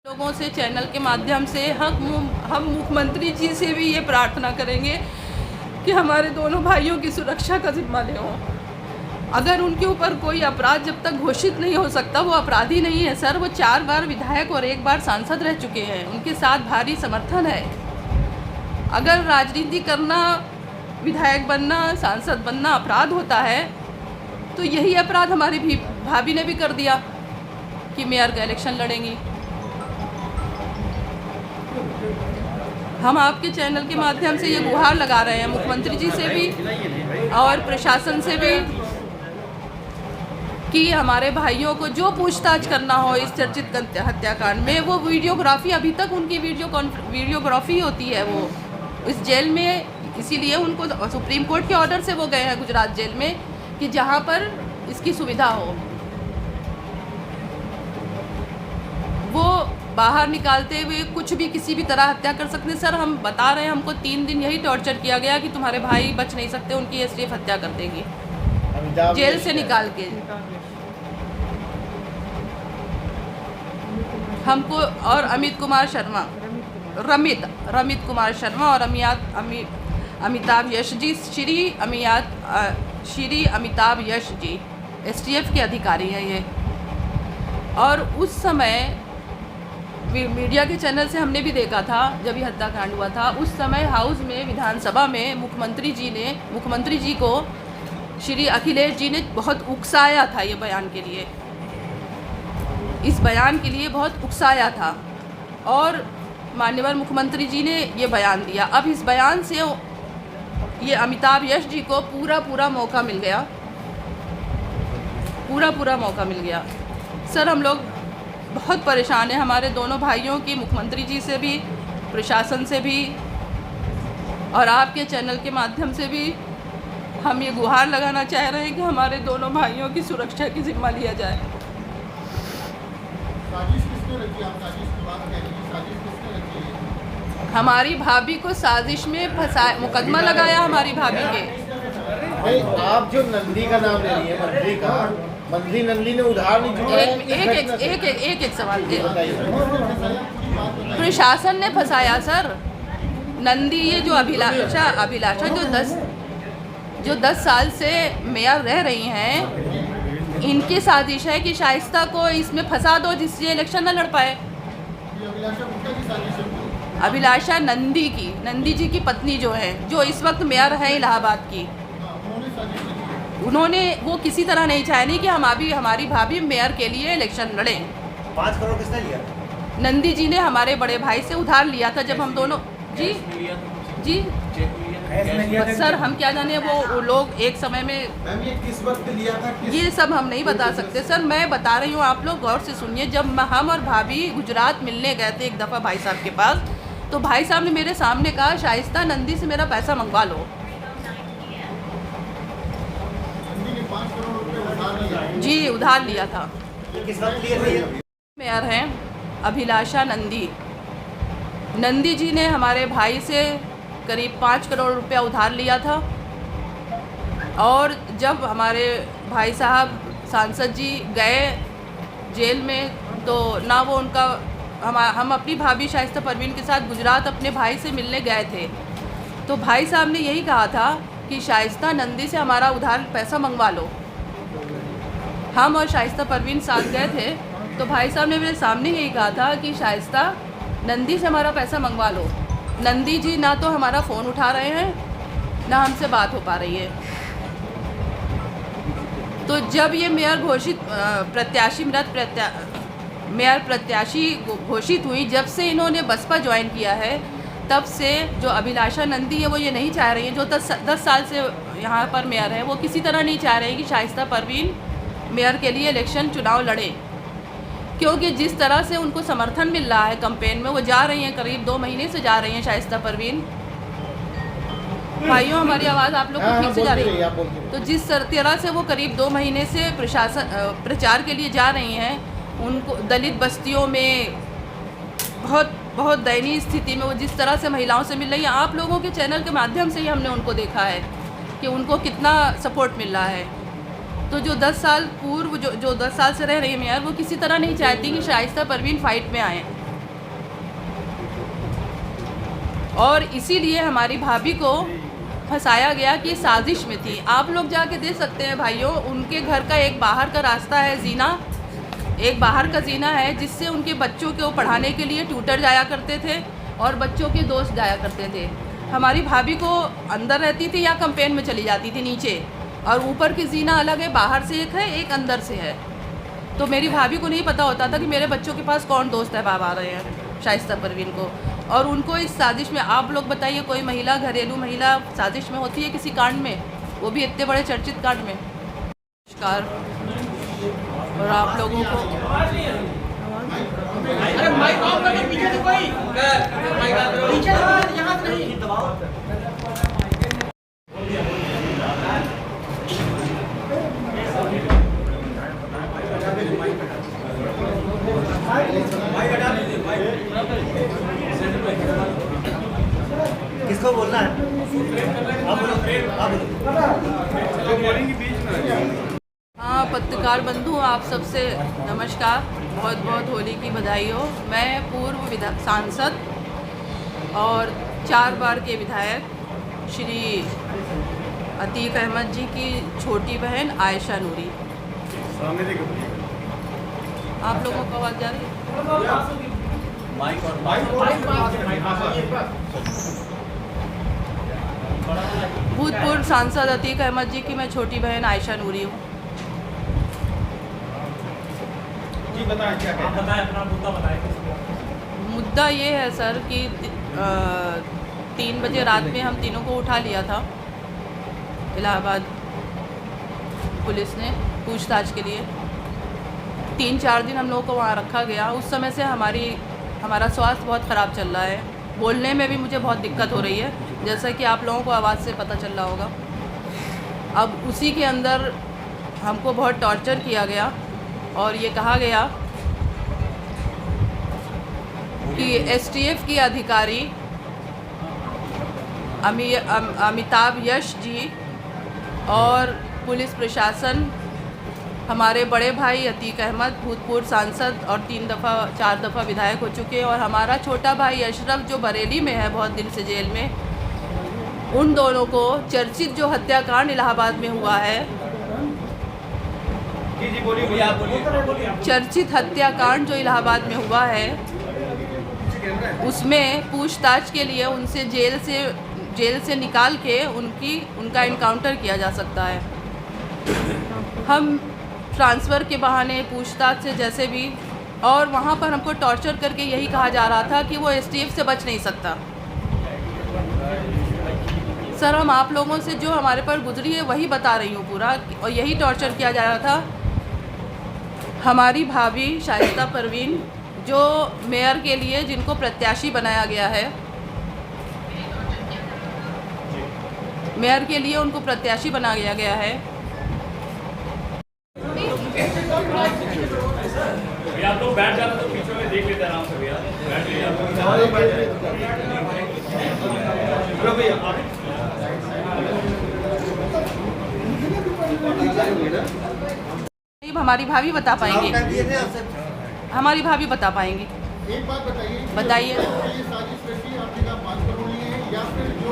लोगों से चैनल के माध्यम से हम मुख्यमंत्री जी से भी ये प्रार्थना करेंगे कि हमारे दोनों भाइयों की सुरक्षा का जिम्मा लें। अगर उनके ऊपर कोई अपराध जब तक घोषित नहीं हो सकता वो अपराधी नहीं है सर। वो 4 बार विधायक और 1 बार सांसद रह चुके हैं, उनके साथ भारी समर्थन है। अगर राजनीति करना, विधायक बनना, सांसद बनना अपराध होता है तो यही अपराध हमारी भी भाभी ने भी कर दिया कि मेयर का इलेक्शन लड़ेंगी। हम आपके चैनल के माध्यम से ये गुहार लगा रहे हैं मुख्यमंत्री जी से भी और प्रशासन से भी कि हमारे भाइयों को जो पूछताछ करना हो इस चर्चित हत्याकांड में, वो वीडियोग्राफी, अभी तक उनकी वीडियोग्राफी होती है वो इस जेल में। इसीलिए उनको सुप्रीम कोर्ट के ऑर्डर से वो गए हैं गुजरात जेल में कि जहाँ पर इसकी सुविधा हो। वो बाहर निकालते हुए कुछ भी किसी भी तरह हत्या कर सकते सर। हम बता रहे हैं, हमको 3 दिन यही टॉर्चर किया गया कि तुम्हारे भाई बच नहीं सकते, उनकी एसटीएफ हत्या कर देगी जेल से निकाल के हमको। और रमित कुमार शर्मा और अमिताभ यश जी, श्री अमिताभ यश जी एसटीएफ के अधिकारी हैं ये। और उस समय मीडिया के चैनल से हमने भी देखा था जब ये हत्याकांड हुआ था, उस समय हाउस में, विधानसभा में मुख्यमंत्री जी को श्री अखिलेश जी ने बहुत उकसाया था ये बयान के लिए, इस बयान के लिए बहुत उकसाया था और माननीय मुख्यमंत्री जी ने ये बयान दिया। अब इस बयान से ये अमिताभ यश जी को पूरा मौका मिल गया, पूरा मौका मिल गया। सर हम लोग बहुत परेशान हैं, हमारे दोनों भाइयों की, मुख्यमंत्री जी से भी, प्रशासन से भी और आपके चैनल के माध्यम से भी हम ये गुहार लगाना चाह रहे हैं कि हमारे दोनों भाइयों की सुरक्षा की जिम्मा लिया जाए। साजिश किसने रखी? आप साजिश की बात कह रही हैं, साजिश किसने रखी है? हमारी भाभी को साजिश में फंसाया, मुकदमा लगाया हमारी भाभी के। नहीं, आप जो नंदी का नाम ले रही है, मंत्री का, मंत्री नंदी ने उधार नहीं चुकाया। एक सवाल प्रशासन ने फंसाया सर। नंदी ये जो अभिलाषा जो 10 साल से मेयर रह रही हैं, इनकी साजिश है कि शाइस्ता को इसमें फंसा दो जिससे इलेक्शन न लड़ पाए। अभिलाषा नंदी जी की पत्नी जो है, जो इस वक्त मेयर है इलाहाबाद की, उन्होंने वो किसी तरह नहीं चाहे कि हमारी भाभी मेयर के लिए इलेक्शन लड़े। 5 करोड़ किसने लिया? नंदी जी ने हमारे बड़े भाई से उधार लिया था जब हम दोनों जी सर हम क्या जाने वो लोग एक समय में ये किस वक्त लिया था? ये सब हम नहीं बता सकते सर। मैं बता रही हूँ, आप लोग गौर से सुनिए। जब हम और भाभी गुजरात मिलने गए थे एक दफ़ा भाई साहब के पास, तो भाई साहब ने मेरे सामने कहा शाइस्ता नंदी से मेरा पैसा मंगवा लो। जी उधार लिया था। किस वक्त लिए थे? मेयर हैं अभिलाषा नंदी जी ने हमारे भाई से करीब 5 करोड़ रुपया उधार लिया था। और जब हमारे भाई साहब सांसद जी गए जेल में, तो ना वो उनका हम अपनी भाभी शाइस्ता परवीन के साथ गुजरात अपने भाई से मिलने गए थे, तो भाई साहब ने यही कहा था कि शाइस्ता नंदी से हमारा उधार पैसा मंगवा लो। हम और शाइस्ता परवीन साथ गए थे, तो भाई साहब ने मेरे सामने यही कहा था कि शाइस्ता नंदी से हमारा पैसा मंगवा लो। नंदी जी ना तो हमारा फ़ोन उठा रहे हैं, ना हमसे बात हो पा रही है। तो जब ये मेयर प्रत्याशी घोषित हुई, जब से इन्होंने बसपा ज्वाइन किया है, तब से जो अभिलाषा नंदी है वो ये नहीं चाह रही है, जो 10 साल से यहाँ पर मेयर है, वो किसी तरह नहीं चाह रहे हैं कि शाइस्ता परवीन मेयर के लिए इलेक्शन चुनाव लड़े। क्योंकि जिस तरह से उनको समर्थन मिल रहा है कैंपेन में, वो जा रही हैं, करीब 2 महीने से जा रही हैं शाइस्ता परवीन। भाइयों हमारी आवाज़ आप लोग को ठीक से जा रही है? तो जिस तरह से वो करीब 2 महीने से प्रचार के लिए जा रही हैं, उनको दलित बस्तियों में बहुत दयनीय स्थिति में वो जिस तरह से महिलाओं से मिल रही है, आप लोगों के चैनल के माध्यम से ही हमने उनको देखा है कि उनको कितना सपोर्ट मिल रहा है। तो जो 10 साल पूर्व जो 10 साल से रह रही है मेयर, वो किसी तरह नहीं चाहती कि शाइस्ता परवीन फाइट में आए। और इसीलिए हमारी भाभी को फंसाया गया कि साजिश में थी। आप लोग जाके देख सकते हैं भाइयों, उनके घर का एक बाहर का रास्ता है, जीना, एक बाहर का जीना है, जिससे उनके बच्चों को पढ़ाने के लिए ट्यूटर जाया करते थे और बच्चों के दोस्त जाया करते थे। हमारी भाभी को अंदर रहती थी या कैंपेन में चली जाती थी नीचे, और ऊपर की जीना अलग है, बाहर से एक है, एक अंदर से है। तो मेरी भाभी को नहीं पता होता था कि मेरे बच्चों के पास कौन दोस्त है बाबा आ रहे हैं शाइस्ता परवीन को। और उनको इस साजिश में, आप लोग बताइए, कोई महिला, घरेलू महिला साजिश में होती है किसी कांड में, वो भी इतने बड़े चर्चित कांड में। नमस्कार। और आप लोगों को अरे माइक ऑफ करके पीछे से कोई पीछे से यहाँ से नहीं किसको बोलना है? आप बोलो। हाँ, पत्रकार बंधु, आप सबसे नमस्कार। बहुत बहुत होली की बधाई हो। मैं पूर्व सांसद और 4 बार के विधायक श्री अतीक अहमद जी की छोटी बहन आयशा नूरी। आप लोगों को आवाज़ जा रही है? भूतपूर्व सांसद अतीक अहमद जी की मैं छोटी बहन आयशा नूरी हूँ। मुद्दा ये है सर कि 3 बजे रात में हम तीनों को उठा लिया था इलाहाबाद पुलिस ने पूछताछ के लिए। 3-4 दिन हम लोगों को वहाँ रखा गया। उस समय से हमारा स्वास्थ्य बहुत ख़राब चल रहा है। बोलने में भी मुझे बहुत दिक्कत हो रही है, जैसा कि आप लोगों को आवाज़ से पता चल रहा होगा। अब उसी के अंदर हमको बहुत टॉर्चर किया गया और ये कहा गया कि एसटीएफ की अधिकारी अमिताभ यश जी और पुलिस प्रशासन, हमारे बड़े भाई अतीक अहमद भूतपूर्व सांसद और 4 दफ़ा विधायक हो चुके हैं, और हमारा छोटा भाई अशरफ जो बरेली में है बहुत दिन से जेल में, उन दोनों को चर्चित जो हत्याकांड इलाहाबाद में हुआ है, चर्चित हत्याकांड जो इलाहाबाद में हुआ है, उसमें पूछताछ के लिए उनसे जेल से निकाल के उनका इनकाउंटर किया जा सकता है। हम ट्रांसफ़र के बहाने, पूछताछ से जैसे भी, और वहाँ पर हमको टॉर्चर करके यही कहा जा रहा था कि वो एसटीएफ से बच नहीं सकता। सर, हम आप लोगों से जो हमारे पर गुजरी है वही बता रही हूँ पूरा, और यही टॉर्चर किया जा रहा था। हमारी भाभी शाइस्ता परवीन जो मेयर के लिए जिनको प्रत्याशी बनाया गया है, मेयर के लिए उनको प्रत्याशी बनाया गया है। आप लोग बैठ जाते तो पीछे में देख लेते आराम से भैया। हमारी भाभी बता पाएंगी, हमारी भाभी बता पाएंगी। एक बात बताइए। ये साजिश रची आपने कहा 5 करोड़ लिए हैं, या फिर जो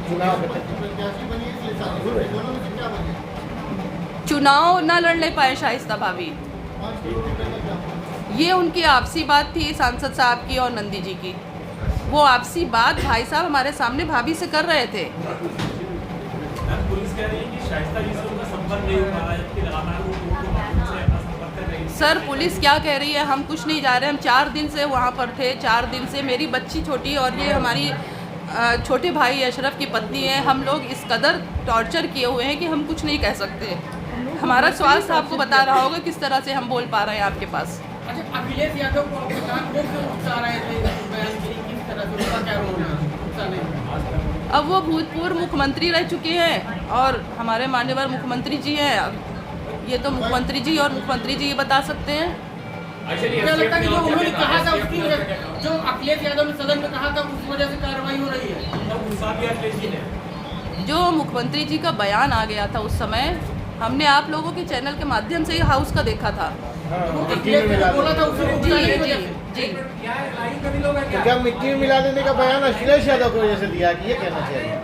चुनाव प्रत्याशी बनी है इसलिए साजिश रची, दोनों में से क्या बने? चुनाव ना लड़ने पाए शाइस्ता भाभी, 5 करोड़ रुपए का क्या? ये उनकी आपसी बात थी सांसद साहब की और नंदी जी की। वो आपसी बात भाई साहब हमारे सामने भाभी से कर रहे थे। पुलिस कह रही है कि शाइस्ता जी से उनका संपर्क नहीं हो पा रहा है, जबकि लगातार वो उनसे अपना संपर्क कर रही है। सर, पुलिस क्या कह रही है, हम कुछ नहीं जा रहे। हम 4 दिन से वहाँ पर थे, 4 दिन से मेरी बच्ची छोटी और ये हमारी छोटे भाई अशरफ की पत्नी है। हम लोग इस कदर टॉर्चर किए हुए हैं कि हम कुछ नहीं कह सकते। हमारा स्वास्थ्य आपको बता रहा होगा किस तरह से हम बोल पा रहे हैं आपके पास। अच्छा, अखिलेश यादव को आपके साथ वो क्यों उकसा रहे थे बयानगिरी, किस तरह से उनका क्या रोल है? उकसा नहीं। अब वो भूतपूर्व मुख्यमंत्री रह चुके हैं और हमारे माननीय मुख्यमंत्री जी हैं। अब ये तो मुख्यमंत्री जी और मुख्यमंत्री जी बता सकते हैं। क्या लगता है कि जो उन्होंने कहा था उसकी वजह, जो अखिलेश यादव ने सदन में कहा था उस वजह से कार्रवाई हो रही है? जो मुख्यमंत्री जी का बयान आ गया था उस समय, हमने आप लोगों के चैनल के माध्यम से ही हाउस का देखा था। वो अखिलेश ने बोला था उसी को जी उठाने की जी वजह से। जी तो क्या मिट्टी में मिला देने का बयान अखिलेश यादव की वजह से दिया कि ये कहना चाहिए?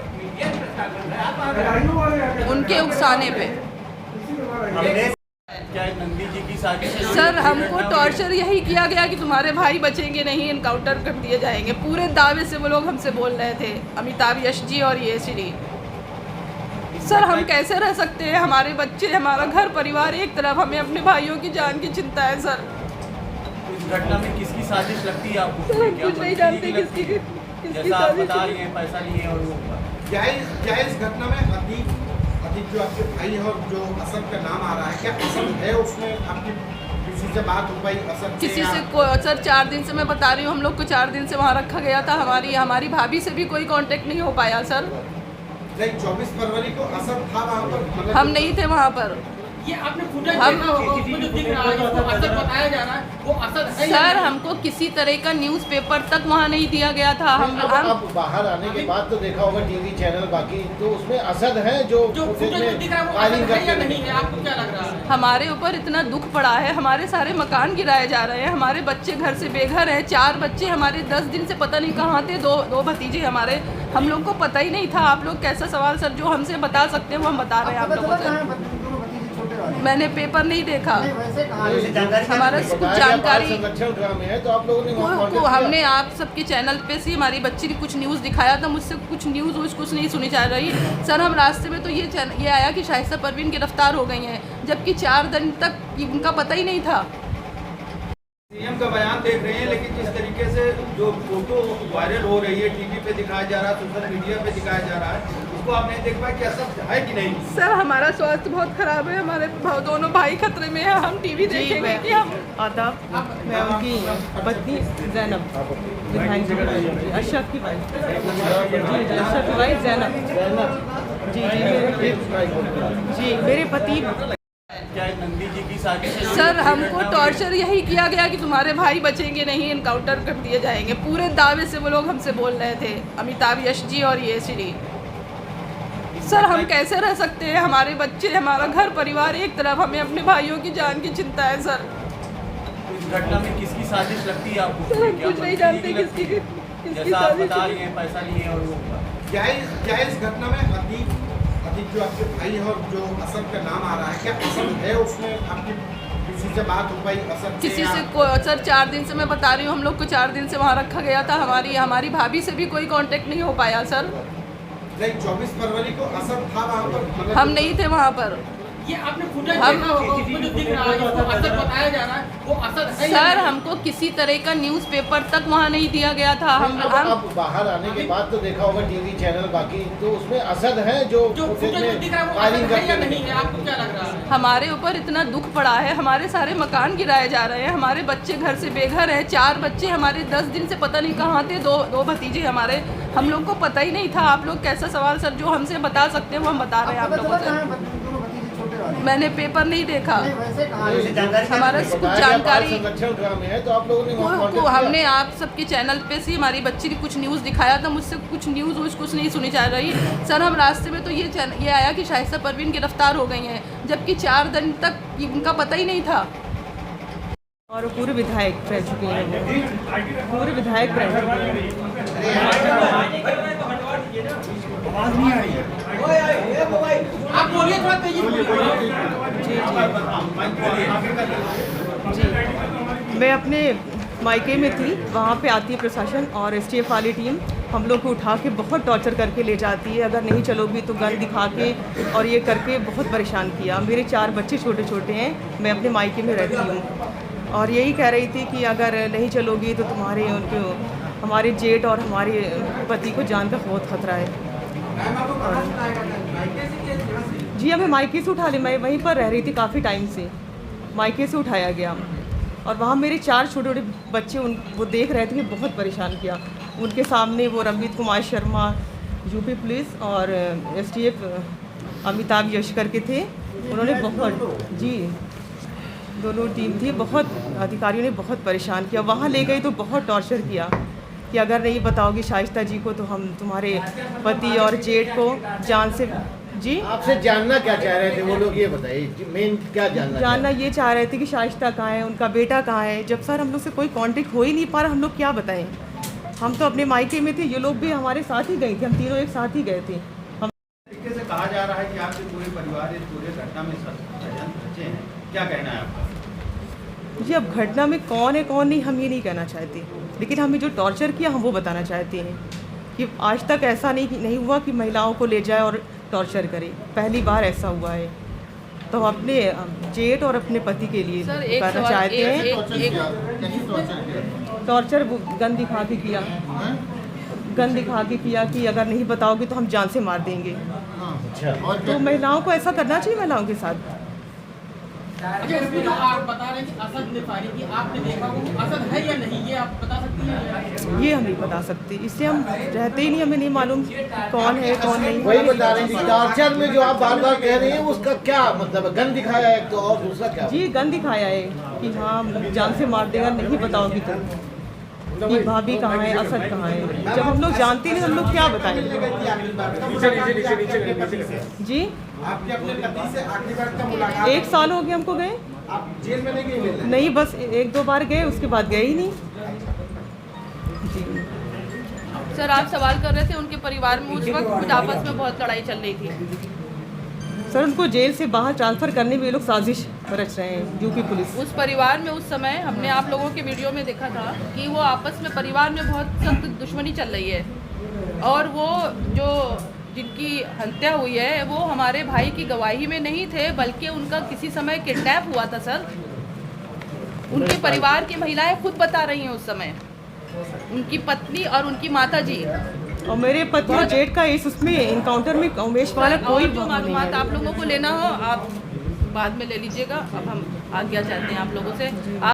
उनके उकसाने पे। क्या नंदी जी की साजिश है? सर हमको टॉर्चर यही किया गया कि तुम्हारे भाई बचेंगे नहीं, इनकाउंटर कर दिए जाएंगे। पूरे दावे से वो लोग हमसे बोल रहे थे, अमिताभ यश जी और ये श्री। सर हम कैसे रह सकते हैं? हमारे बच्चे, हमारा घर परिवार एक तरफ, हमें अपने भाइयों की जान की चिंता है सर। इस घटना में किसकी साजिश लगती है आपको? सर हम क्या कुछ नहीं मंत्री जानते की लगती है? किसकी जैसा आप साजिश बता है। रही हैं पैसा लिए और वो क्या इस घटना में अतीक जो आपके भाई है और जो असद का नाम आ रहा है, क्या असद है उसमें? आपकी किसी से बात हो पाई असद से? किसी से सर 4 दिन से मैं बता रही हूँ, हम लोग को 4 दिन से वहाँ रखा गया था। हमारी भाभी से भी कोई कांटेक्ट नहीं हो पाया सर। नहीं, 24 फरवरी को असद था वहाँ पर, मतलब हम नहीं थे वहाँ पर। ये आपने फुटेज हम- देखा होगा, उसमें जो दिख रहा है, जिसको असद बताया जा रहा है, वो असद है या सर नहीं? हमको किसी तरह का न्यूज़पेपर तक वहाँ नहीं दिया गया था। हम अब बाहर आने के बाद तो देखा होगा टीवी चैनल बाकी, तो उसमें असद है जो जो फुटेज फुटेज में में दिख रहा है वो फायरिंग असद है या करते नहीं हैं। है? आपको क्या लग रहा है? हमारे ऊपर इतना दुख पड़ा है, हमारे सारे मकान गिराए जा रहे हैं, हमारे बच्चे घर से बेघर हैं। 4 बच्चे हमारे 10 दिन से पता नहीं कहाँ थे। दो भतीजे हमारे, हम लोग को पता ही नहीं था। आप लोग कैसा सवाल सर जो हमसे बता सकते हैं वो हम बता रहे हैं आप लोगों से। मैंने पेपर नहीं देखा, हमारा कुछ जानकारी संरक्षण गृह में है, तो आप लोगों ने वहाँ को contact हमने किया? आप सबके चैनल पे से हमारी बच्ची की कुछ न्यूज़ दिखाया था। मुझसे कुछ न्यूज़ कुछ नहीं सुनी जा रही सर। हम रास्ते में तो ये आया कि शाइस्ता परवीन गिरफ्तार हो गई हैं, जबकि 4 दिन तक उनका पता ही नहीं था। सीएम का बयान देख रहे हैं, लेकिन जिस तरीके से जो फोटो वायरल हो रही है, टीवी पे दिखाया जा रहा है, सोशल मीडिया पे दिखाया जा रहा है, उसको आप नहीं देख पाए, क्या सब है कि नहीं? सर हमारा स्वास्थ्य बहुत खराब है, हमारे दोनों भाई खतरे में है। हम टीवी देखेंगे कि हम आदाब, मैं उनकी पत्नी जैनब, विधायक जी अशरफ की वाइफ, जी अशरफ की वाइफ जैनब, जी मेरे पति। क्या नंदी जी की साजिश है? सर हमको टॉर्चर यही किया गया कि तुम्हारे भाई बचेंगे नहीं, इनकाउंटर कर दिए जाएंगे। पूरे दावे से वो लोग हमसे बोल रहे थे, अमिताभ यश जी और ये श्री। सर हम कैसे रह सकते हैं? हमारे बच्चे, हमारा घर परिवार एक तरफ, हमें अपने भाइयों की जान की चिंता है सर। इस घटना में किसकी साजिश लगती है आपको? सर हम क्या कुछ नहीं मंत्री जानते की लगती है? किसकी जैसा आप साजिश बता है। रही हैं पैसा लिए और वो क्या इस घटना में अतीक जो आपके भाई है और जो असद का नाम आ रहा है, क्या असद है उसमें? आपकी किसी से बात हो पाई असद से? किसी से सर 4 दिन से मैं बता रही हूँ, हम लोग को 4 दिन से वहाँ रखा गया था। हमारी भाभी से भी कोई कांटेक्ट नहीं हो पाया सर। नहीं, 24 फरवरी को असद था वहाँ पर, मतलब हम नहीं थे वहाँ पर। ये आपने फुटेज हम- देखा होगा, उसमें जो दिख रहा है, जिसको असद बताया जा रहा है, वो असद है या सर नहीं? हमको किसी तरह का न्यूज़पेपर तक वहाँ नहीं दिया गया था। अब बाहर आने के बाद तो देखा होगा टीवी चैनल बाकी, तो उसमें असद है जो जो फुटेज फुटेज में में दिख रहा है वो फायरिंग असद है या करते नहीं हैं। है? आपको क्या लग रहा है? हमारे ऊपर इतना दुख पड़ा है, हमारे सारे मकान गिराए जा रहे हैं, हमारे बच्चे घर से बेघर हैं। 4 बच्चे हमारे 10 दिन से पता नहीं कहाँ थे। दो भतीजे हमारे, हम लोग को पता ही नहीं था। आप लोग कैसा सवाल सर जो हमसे बता सकते हैं वो हम बता रहे हैं आप लोगों से। मैंने पेपर नहीं देखा, हमारा कुछ बताया गया जानकारी बाल संरक्षण गृह में है, तो आप लोगों ने वहाँ contact किया? हमने आप सबके चैनल पे से हमारी बच्ची की कुछ न्यूज़ दिखाया था। मुझसे कुछ न्यूज़ कुछ नहीं सुनी जा रही सर। हम रास्ते में तो ये आया कि शाइस्ता परवीन गिरफ्तार हो गई हैं, जबकि 4 दिन तक उनका पता ही नहीं था। और पूरे विधायक रह चुके हैं, वो पूरे विधायक रह चुके हैं। आप बोलिए, थोड़ा तेजी से बोलिए। जी मैं अपने मायके में थी, वहाँ पे आती है प्रशासन और एसटीएफ वाली टीम, हम लोग को उठा के बहुत टॉर्चर करके ले जाती है। अगर नहीं चलोगी तो गन दिखा के और ये करके बहुत परेशान किया। मेरे 4 बच्चे छोटे छोटे हैं, मैं अपने मायके में रहती हूँ और यही कह रही थी कि अगर नहीं चलोगी तो हमारे जेठ और हमारे पति को जान का बहुत खतरा है। जी हमें मायके से उठा ले, मैं वहीं पर रह रही थी काफ़ी टाइम से, मायके से उठाया गया और वहाँ मेरे 4 छोटे छोटे बच्चे वो देख रहे थे कि बहुत परेशान किया। उनके सामने वो रंजीत कुमार शर्मा यूपी पुलिस और एसटीएफ अमिताभ यश करके थे, उन्होंने बहुत जी दोनों टीम थी, बहुत अधिकारियों ने बहुत परेशान किया। वहाँ ले गई तो बहुत टॉर्चर किया कि अगर नहीं बताओगी शाइस्ता जी को तो हम तुम्हारे पति और जेठ को जान से जी आपसे जानना क्या चाह रहे थे वो लोग, ये बताइए मेन क्या जानना ये चाह रहे थे कि शाइस्ता कहाँ है, उनका बेटा कहाँ है। जब सर हम लोग से कोई कांटेक्ट हो ही नहीं पा रहा, हम लोग क्या बताएं। हम तो अपने मायके में थे, ये लोग भी हमारे साथ ही गए थे, हम तीनों एक साथ ही गए थे। तरीके से कहा जा रहा है कि आपके पूरे परिवार इस पूरे घटना में षड्यंत्र रचे हैं, क्या कहना है आपका? जी अब घटना में कौन है कौन नहीं हम ये नहीं कहना चाहते, लेकिन हमें जो टॉर्चर किया हम वो बताना चाहते हैं कि आज तक ऐसा नहीं हुआ कि महिलाओं को ले जाए और टॉर्चर करे। पहली बार ऐसा हुआ है, तो हम अपने जेठ और अपने पति के लिए सर एक करना सवाल चाहते हैं। एक टॉर्चर वो गन दिखा के किया, गन दिखा के किया कि अगर नहीं बताओगे तो हम जान से मार देंगे। अच्छा, तो महिलाओं को ऐसा करना चाहिए महिलाओं के साथ। अच्छा, उसमें जो आप बता रहे हैं कि असद ने फायरिंग की, आपने देखा वो असद है या नहीं, ये आप बता सकती हैं? ये हम नहीं बता सकते, इससे हम रहते ही नहीं, हमें नहीं मालूम कौन है कौन नहीं। वही बता रहे हैं टॉर्चर में जो आप बार बार कह रही हैं उसका क्या मतलब है? गन दिखाया है तो, और दूसरा क्या? जी गन दिखाया है कि हाँ जान से मार देगा नहीं बताओगी तो, कि भाभी कहाँ है, असद कहाँ है। जब हम लोग जानते नहीं हम लोग क्या बताएं। जी आपके अपने पति से आखिरी बार कब मुलाकात? 1 साल हो गया हमको गए। आप जेल में नहीं गए मिलने? नहीं, बस 1-2 बार गए, उसके बाद गए ही नहीं। जी सर आप सवाल कर रहे थे उनके परिवार में उस वक्त खुद आपस में बहुत लड़ाई चल रही थी। सर उनको जेल से बाहर ट्रांसफ़र करने में ये लोग साजिश रच रहे हैं, यूपी पुलिस। उस परिवार में उस समय हमने आप लोगों के वीडियो में देखा था कि वो आपस में परिवार में बहुत सख्त दुश्मनी चल रही है, और वो जो जिनकी हत्या हुई है वो हमारे भाई की गवाही में नहीं थे, बल्कि उनका किसी समय किडनैप हुआ था सर। उनके परिवार की महिलाएं खुद बता रही हैं उस समय, उनकी पत्नी और उनकी माता जी। और मेरे पति और जेठ का इस उसमें इनकाउंटर में उमेश वाला कोई और जो नहीं मालूमात है। आप लोगों को लेना हो आप बाद में ले लीजिएगा। अब हम आज्ञा चाहते हैं आप लोगों से।